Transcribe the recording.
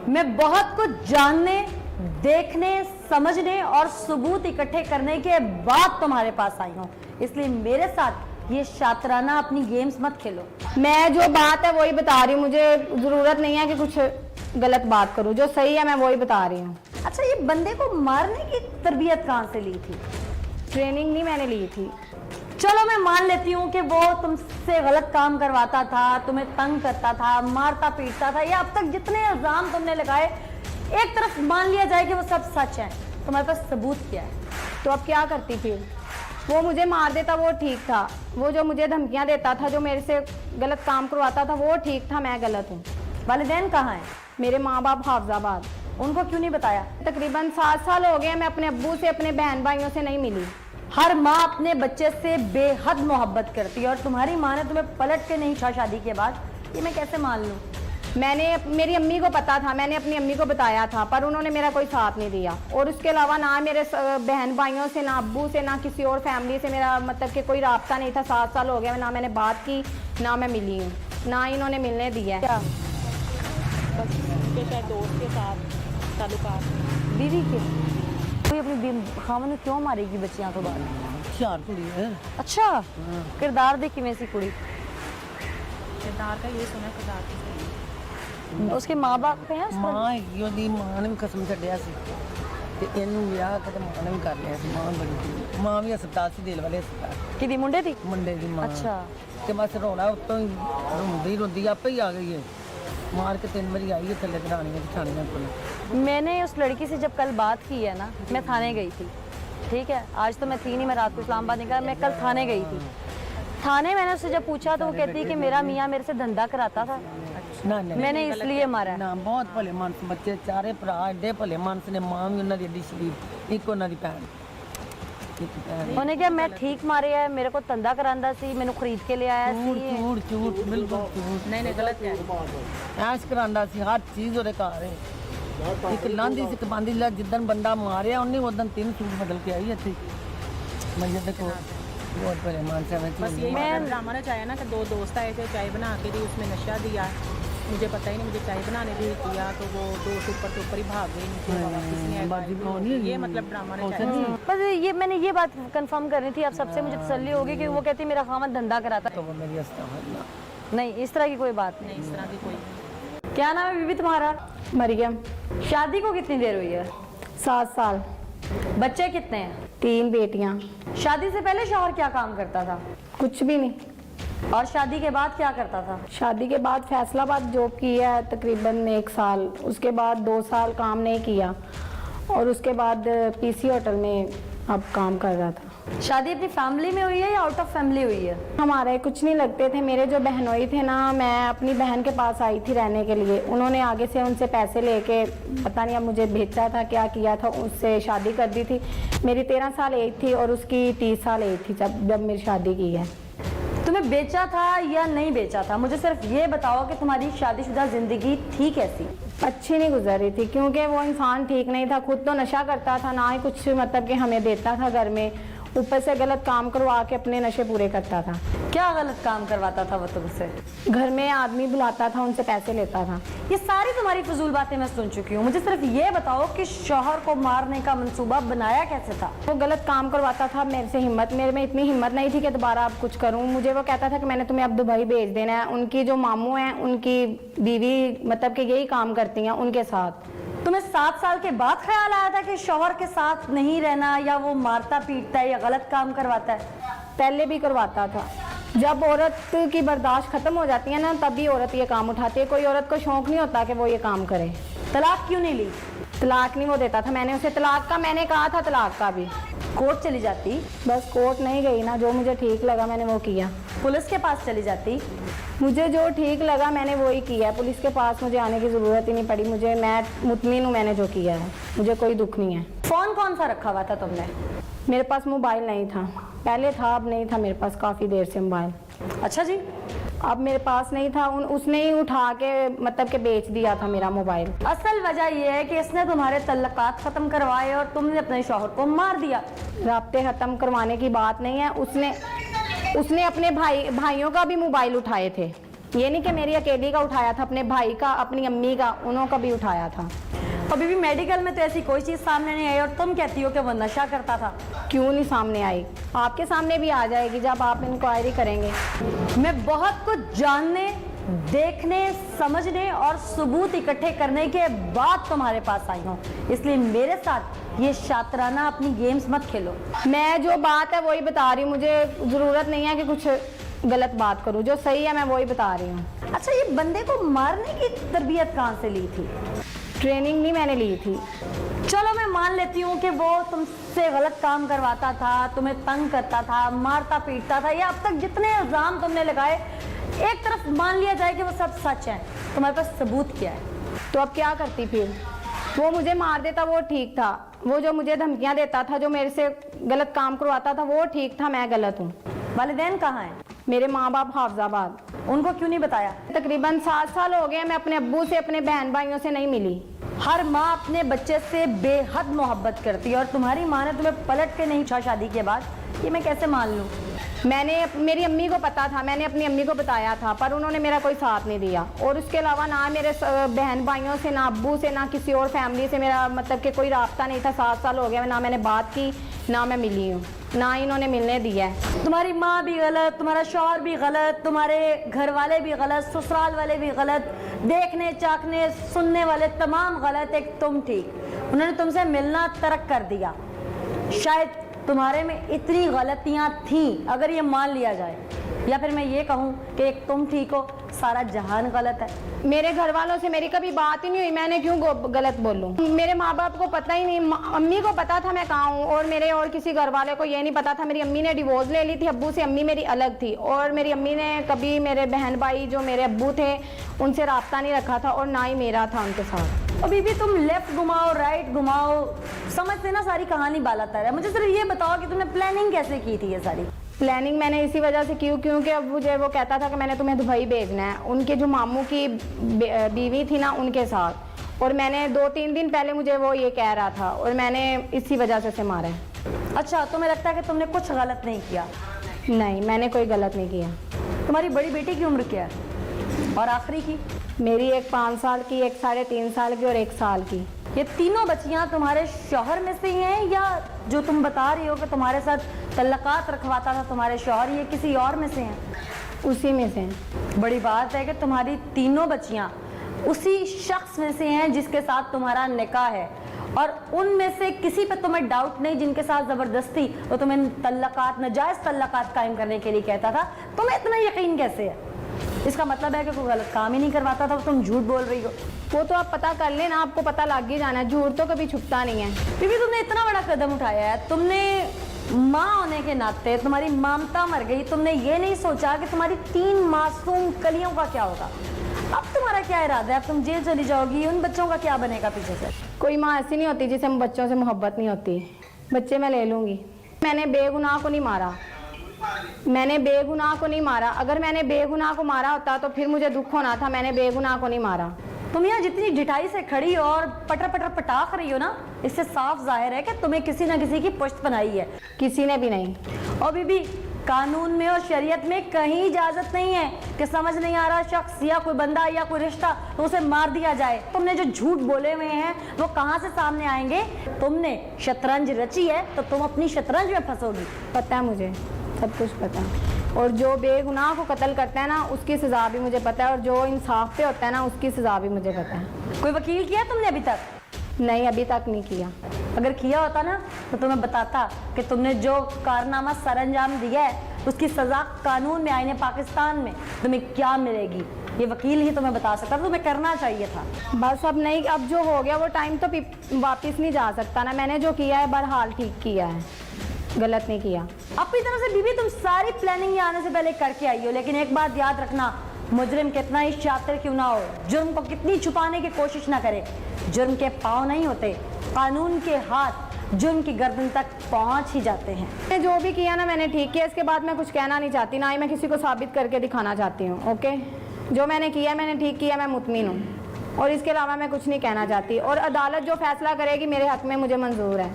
मैं बहुत कुछ जानने, देखने, समझने और सबूत इकट्ठे करने के बाद तुम्हारे पास आई हूँ, इसलिए मेरे साथ ये शातराना अपनी गेम्स मत खेलो। मैं जो बात है वही बता रही हूँ, मुझे जरूरत नहीं है कि कुछ गलत बात करूँ, जो सही है मैं वही बता रही हूँ। अच्छा, ये बंदे को मारने की तरबियत कहाँ से ली थी? ट्रेनिंग नहीं मैंने ली थी। चलो मैं मान लेती हूँ कि वो तुमसे गलत काम करवाता था, तुम्हें तंग करता था, मारता पीटता था, या अब तक जितने इल्जाम तुमने लगाए एक तरफ मान लिया जाए कि वो सब सच है, तुम्हारे पास सबूत क्या है? तो अब क्या करती थी? वो मुझे मार देता वो ठीक था, वो जो मुझे धमकियां देता था, जो मेरे से गलत काम करवाता था वो ठीक था, मैं गलत हूँ। वालिदैन कहाँ हैं? मेरे माँ बाप हाफिजाबाद। उनको क्यों नहीं बताया? तकरीबन 7 साल हो गए मैं अपने अब्बू से, अपने बहन भाइयों से नहीं मिली। हर माँ अपने बच्चे से बेहद मोहब्बत करती है और तुम्हारी माँ ने तुम्हें पलट के नहीं छा शादी के बाद, ये मैं कैसे मान लूँ? मेरी अम्मी को पता था, मैंने अपनी अम्मी को बताया था, पर उन्होंने मेरा कोई साथ नहीं दिया। और उसके अलावा ना मेरे बहन भाइयों से, ना अब्बू से, ना किसी और फैमिली से मेरा मतलब कि कोई राब्ता नहीं था। 7 साल हो गए, ना मैंने बात की, ना मैं मिली हूँ, ना इन्होंने मिलने दिया। क्या बस उनके शायद दोस्त के साथ ताल्लुकात। बीवी के कोई अपनी खामन में क्यों मारेगी बच्चियां तो बाहर? चार कुड़ी है। अच्छा, किरदार देखी में सी कुड़ी। किरदार का ये सुना, किरदार की सही। उसके माँ बाप पे हैं? ਮਾਂ ਹੈਗੀ ਉਹਦੀ ਮਾਂ ਨੇ ਵੀ ਖਸਮ ਛੱਡਿਆ ਸੀ ਤੇ ਇਹਨੂੰ ਵਿਆਹ ਕੇ ਤੇ ਮਾਂ ਨੇ ਵੀ ਕਰ ਲਿਆ ਸੀ। ਮਾਂ ਬੜੀ ਮਾਂ ਵੀ ਹਸਪਤਾਲ ਸੀ, ਦੇਲ ਵਾਲੇ ਹਸਪਤਾਲ, किदी मुंडे थी? ਮੁੰਡੇ ਦੀ ਮਾਂ। अच्छा, ਤੇ ਬਸ ਰੋਣਾ ਉੱਤੋਂ ਹੀ ਰੋਂਦੀ ਆਪੇ ਹੀ ਆ ਗਈ ਹੈ। ਮਾਰ ਕੇ 3 ਵਾਰੀ ਆਈ ਹੈ ਥੱਲੇ ਦਰਾਣੀਆਂ ਜਠਾਣੀਆਂ ਕੋਲ। मैंने उस लड़की से जब कल बात की है ना, मैं थाने गई थी, ठीक है, आज तो मैं थी नहीं, मैं रात को इस्लामाबाद निकला, मैं कल थाने गई थी। थाने मैंने उससे जब पूछा तो वो कहती है कि मेरा मियाँ मेरे से धंधा कराता था, ਨਾ ਨਾ मैंने इसलिए मारा है। ਨਾ ਬਹੁਤ ਭਲੇ ਮਾਨਸ ਬੱਚੇ, ਚਾਰੇ ਭਰਾ ਐਡੇ ਭਲੇ ਮਾਨਸ ਨੇ। ਮਾਂ ਵੀ ਉਹਨਾਂ ਦੀ ਐਡੀ ਸ਼ਰੀਫ, ਇੱਕ ਉਹਨਾਂ ਦੀ ਭੈਣ, ਇੱਕ ਭੈਣ। ਉਹਨੇ ਕਿਹਾ ਮੈਂ ਠੀਕ ਮਾਰਿਆ ਹੈ, ਮੇਰੇ ਕੋਲ ਧੰਦਾ ਕਰਾਂਦਾ ਸੀ, ਮੈਨੂੰ ਖਰੀਦ ਕੇ ਲੈ ਆਇਆ ਸੀ। ਝੂਠ ਬਿਲਕੁਲ ਝੂਠ। नहीं गलत है। ਐਸ਼ ਕਰਾਂਦਾ ਸੀ, ਹਰ ਚੀਜ਼ ਉਹਦੇ ਘਰ ਹੈ। ਇੱਕ ਲਾਂਦੀ ਸੀ, ਇੱਕ ਬਾਂਦੀ ਲਾ। ਜਿੱਦਣ ਬੰਦਾ ਮਾਰਿਆ ਉਹਨੇ ਉਦੋਂ 3 ਸੂਟ ਬਦਲ ਕੇ ਆਈ ਇੱਥੇ ਮੰਜੇ ਦੇ ਕੋਲ। बहुत बड़े मानस है। बस यही मतलब ड्रामा ने चाहे ना कि 2 दोस्त आए थे, चाय बना के दी, उसमें नशा दिया, मुझे पता ही नहीं, मुझे चाय बनाने भी दिया, तो वो दोस्त ऊपर से ऊपर ही भाग गए, नीचे वापस नहीं आए। ये मतलब ड्रामा ने चाहे। बस ये मैंने ये बात कंफर्म करनी थी आप सबसे, मुझे तसल्ली होगी कि वो कहती मेरा खामद धंधा कराता। तो वो मेरी अस्तगफिरुल्लाह। नहीं, इस तरह की कोई बात नहीं। इस तरह की कोई। क्या नाम है बीबी तुम्हारा? मरियम। शादी को कितनी देर हुई है? 7 साल। बच्चे कितने हैं? 3 बेटियां। शादी से पहले शौहर क्या काम करता था? कुछ भी नहीं। और शादी के बाद क्या करता था? शादी के बाद फैसलाबाद जॉब की है तकरीबन 1 साल, उसके बाद 2 साल काम नहीं किया, और उसके बाद पीसी होटल में अब काम कर रहा था। शादी अपनी फैमिली में हुई है या आउट ऑफ फैमिली हुई है? हमारे कुछ नहीं लगते थे, मेरे जो बहनोई थे ना, मैं अपनी बहन के पास आई थी रहने के लिए, उन्होंने आगे से उनसे पैसे लेके पता नहीं अब मुझे भेजा था क्या किया था, उससे शादी कर दी थी। मेरी 13 साल एज थी और उसकी 30 साल एज थी जब मेरी शादी की है। तुम्हें बेचा था या नहीं बेचा था? मुझे सिर्फ ये बताओ कि तुम्हारी शादीशुदा जिंदगी थी कैसी? अच्छी नहीं गुजर रही थी, क्योंकि वो इंसान ठीक नहीं था, खुद तो नशा करता था, ना ही कुछ मतलब कि हमें देता था घर में, ऊपर से गलत काम करवा के अपने नशे पूरे करता था। क्या गलत काम करवाता था वो तुमसे? घर में आदमी बुलाता था, उनसे पैसे लेता था। ये सारी तुम्हारी फजूल बातें मैं सुन चुकी हूँ, मुझे सिर्फ ये बताओ कि शौहर को मारने का मंसूबा बनाया कैसे था? वो गलत काम करवाता था मेरे से, मेरे में इतनी हिम्मत नहीं थी कि दोबारा अब कुछ करूँ। मुझे वो कहता था कि मैंने तुम्हें अब दुबई भेज देना है, उनकी जो मामू हैं उनकी बीवी मतलब कि यही काम करती हैं उनके साथ। तुम्हें 7 साल के बाद ख्याल आया था कि शौहर के साथ नहीं रहना, या वो मारता पीटता है या गलत काम करवाता है? पहले भी करवाता था। जब औरत की बर्दाश्त खत्म हो जाती है ना, तभी औरत ये काम उठाती है। कोई औरत को शौक नहीं होता कि वो ये काम करे। तलाक क्यों नहीं ली? तलाक नहीं वो देता था, मैंने उसे तलाक का मैंने कहा था, तलाक का भी। कोर्ट चली जाती? बस कोर्ट नहीं गई ना, जो मुझे ठीक लगा मैंने वो किया। पुलिस के पास चली जाती? मुझे जो ठीक लगा मैंने वो ही किया, पुलिस के पास मुझे आने की ज़रूरत ही नहीं पड़ी। मैं मुतमिन हूँ मैंने जो किया है, मुझे कोई दुख नहीं है। फोन कौन सा रखा हुआ था तुमने? मेरे पास मोबाइल नहीं था, पहले था अब नहीं था मेरे पास काफ़ी देर से मोबाइल। अच्छा जी। अब मेरे पास नहीं था, उसने ही उठा के मतलब के बेच दिया था मेरा मोबाइल। असल वजह यह है कि इसने तुम्हारे तल्लकात खत्म करवाए और तुमने अपने शौहर को मार दिया। राब्ते खत्म करवाने की बात नहीं है, उसने अपने भाइयों का भी मोबाइल उठाए थे, ये नहीं कि मेरी अकेली का उठाया था, अपने भाई का, अपनी अम्मी का, उन्हों का भी उठाया था। अभी भी मेडिकल में तो ऐसी कोई चीज़ सामने नहीं आई और तुम कहती हो कि वो नशा करता था। क्यों नहीं सामने आई? आपके सामने भी आ जाएगी जब आप इंक्वायरी करेंगे। मैं बहुत कुछ जानने, देखने, समझने और सबूत इकट्ठे करने के बाद तुम्हारे पास आई हूँ, इसलिए मेरे साथ ये शातराना अपनी गेम्स मत खेलो। मैं जो बात है वही बता रही हूँ, मुझे ज़रूरत नहीं है कि कुछ गलत बात करूँ, जो सही है मैं वही बता रही हूँ। अच्छा, ये बंदे को मारने की तरबियत कहाँ से ली थी? ट्रेनिंग नहीं मैंने ली थी। चलो मैं मान लेती हूँ कि वो तुमसे गलत काम करवाता था, तुम्हें तंग करता था, मारता पीटता था, या अब तक जितने इल्ज़ाम तुमने लगाए एक तरफ मान लिया जाए कि वो सब सच है, तुम्हारे पास सबूत क्या है? तो अब क्या करती फिर? वो मुझे मार देता वो ठीक था, वो जो मुझे धमकियाँ देता था, जो मेरे से गलत काम करवाता था वो ठीक था, मैं गलत हूँ। वालिदैन कहाँ हैं? मेरे माँ बाप हाफिजाबाद। उनको क्यों नहीं बताया? तकरीबन 7 साल हो गए मैं अपने अब्बू से, अपने बहन भाइयों से नहीं मिली। हर माँ अपने बच्चे से बेहद मोहब्बत करती है और तुम्हारी माँ ने तुम्हें पलट के नहीं पूछा शादी के बाद, ये मैं कैसे मान लूँ? मेरी अम्मी को पता था, मैंने अपनी अम्मी को बताया था, पर उन्होंने मेरा कोई साथ नहीं दिया। और उसके अलावा ना मेरे बहन भाइयों से, ना अब्बू से, ना किसी और फैमिली से मेरा मतलब कि कोई राब्ता नहीं था। 7 साल हो गया, ना मैंने बात की, ना मैं मिली हूँ, ना इन्होंने मिलने दिया है। तुम्हारी माँ भी गलत, तुम्हारा शौहर भी गलत, तुम्हारे घर वाले भी गलत, ससुराल वाले भी गलत, देखने चाखने सुनने वाले तमाम गलत, एक तुम ठीक। उन्होंने तुमसे मिलना तर्क कर दिया। शायद तुम्हारे में इतनी गलतियां थीं, अगर ये मान लिया जाए, या फिर मैं ये कहूँ कि एक तुम ठीक हो, सारा जहान गलत है। मेरे घर वालों से मेरी कभी बात ही नहीं हुई, मैंने क्यों गलत बोलूं? मेरे माँ बाप को पता ही नहीं, अम्मी को पता था मैं कहाँ हूँ, और मेरे और किसी घर वाले को ये नहीं पता था। मेरी अम्मी ने डिवोर्स ले ली थी अब्बू से, अम्मी मेरी अलग थी, और मेरी अम्मी ने कभी मेरे बहन भाई जो मेरे अब्बू थे उनसे राब्ता नहीं रखा था, और ना ही मेरा था उनके साथ। अभी भी तुम लेफ्ट घुमाओ राइट घुमाओ, समझते ना सारी कहानी बालातर है। मुझे सिर्फ ये बताओ कि तुमने प्लानिंग कैसे की थी? ये सारी प्लानिंग मैंने इसी वजह से की क्योंकि अब मुझे वो कहता था कि मैंने तुम्हें दुबई भेजना है, उनके जो मामू की बीवी थी ना उनके साथ, और मैंने 2-3 दिन पहले मुझे वो ये कह रहा था, और मैंने इसी वजह से उसे मारा है। अच्छा, तुम्हें लगता है कि तुमने कुछ गलत नहीं किया? नहीं, मैंने कोई गलत नहीं किया। तुम्हारी बड़ी बेटी की उम्र क्या है और आखिरी की? मेरी एक 5 साल की, एक 3.5 साल की और 1 साल की। ये तीनों बच्चियां तुम्हारे शौहर में से ही हैं, या जो तुम बता रही हो कि तुम्हारे साथ तल्लकात रखवाता था तुम्हारे शौहर, ये किसी और में से हैं? उसी में से हैं। बड़ी बात है कि तुम्हारी तीनों बच्चियां उसी शख्स में से हैं जिसके साथ तुम्हारा निकाह है, और उनमें से किसी पे तुम्हें डाउट नहीं जिनके साथ ज़बरदस्ती वो तुम्हें तल्लकात, नाजायज़ तल्लकात कायम करने के लिए कहता था। तुम्हें इतना यकीन कैसे है? इसका मतलब है कि कोई गलत काम ही नहीं करवाता था, तुम झूठ बोल रही हो। वो तो आप पता कर लेना, आपको पता लग ही जाना है, झूठ तो कभी छुपता नहीं है। बीबी, तुमने इतना बड़ा कदम उठाया है, तुमने माँ होने के नाते तुम्हारी ममता मर गई, तुमने ये नहीं सोचा कि तुम्हारी 3 मासूम कलियों का क्या होगा। अब तुम्हारा क्या इरादा है? अब तुम जेल चली जाओगी, उन बच्चों का क्या बनेगा पीछे से? कोई माँ ऐसी नहीं होती जिसे बच्चों से मोहब्बत नहीं होती। बच्चे मैं ले लूँगी। मैंने बेगुनाह को नहीं मारा, मैंने बेगुनाह को नहीं मारा। अगर मैंने बेगुनाह को मारा होता तो फिर मुझे दुख होना था। मैंने बेगुनाह को नहीं मारा। तुम यहाँ जितनी ढिठाई से खड़ी हो और पटर पटर पटाख रही हो ना, इससे साफ जाहिर है कि तुम्हें किसी ना किसी की पुश्त बनाई है। किसी ने भी नहीं। और बीबी, कानून में और शरीयत में कहीं इजाजत नहीं है कि समझ नहीं आ रहा शख्स या कोई बंदा या कोई रिश्ता तो उसे मार दिया जाए। तुमने जो झूठ बोले हुए हैं वो कहाँ से सामने आएंगे? तुमने शतरंज रची है तो तुम अपनी शतरंज में फंसोगी। पता है मुझे, सब कुछ पता है। और जो बेगुनाह को कत्ल करता है ना उसकी सज़ा भी मुझे पता है, और जो इंसाफ पे होता है ना उसकी सज़ा भी मुझे पता है। कोई वकील किया तुमने अभी तक? नहीं, अभी तक नहीं किया। अगर किया होता ना तो तुम्हें बताता कि तुमने जो कारनामा सरअंजाम दिया है उसकी सज़ा कानून में, आईने पाकिस्तान में तुम्हें क्या मिलेगी, ये वकील ही तुम्हें बता सकता, तुम्हें करना चाहिए था। बस अब नहीं, अब जो हो गया वो टाइम तो वापस नहीं जा सकता ना। मैंने जो किया है बहरहाल ठीक किया है, गलत नहीं किया। अपनी तरफ से बीबी तुम सारी प्लानिंग यहाँ आने से पहले करके आई हो, लेकिन एक बात याद रखना, मुजरिम कितना ही शातिर क्यों ना हो, जुर्म को कितनी छुपाने की कोशिश ना करे, जुर्म के पाँव नहीं होते, कानून के हाथ जुर्म की गर्दन तक पहुंच ही जाते हैं। मैंने जो भी किया ना मैंने ठीक किया। इसके बाद मैं कुछ कहना नहीं चाहती, ना ही मैं किसी को साबित करके दिखाना चाहती हूँ। ओके, जो मैंने किया मैंने ठीक किया, मैं मुतमिन हूँ, और इसके अलावा मैं कुछ नहीं कहना चाहती। और अदालत जो फैसला करेगी मेरे हक में मुझे मंजूर है।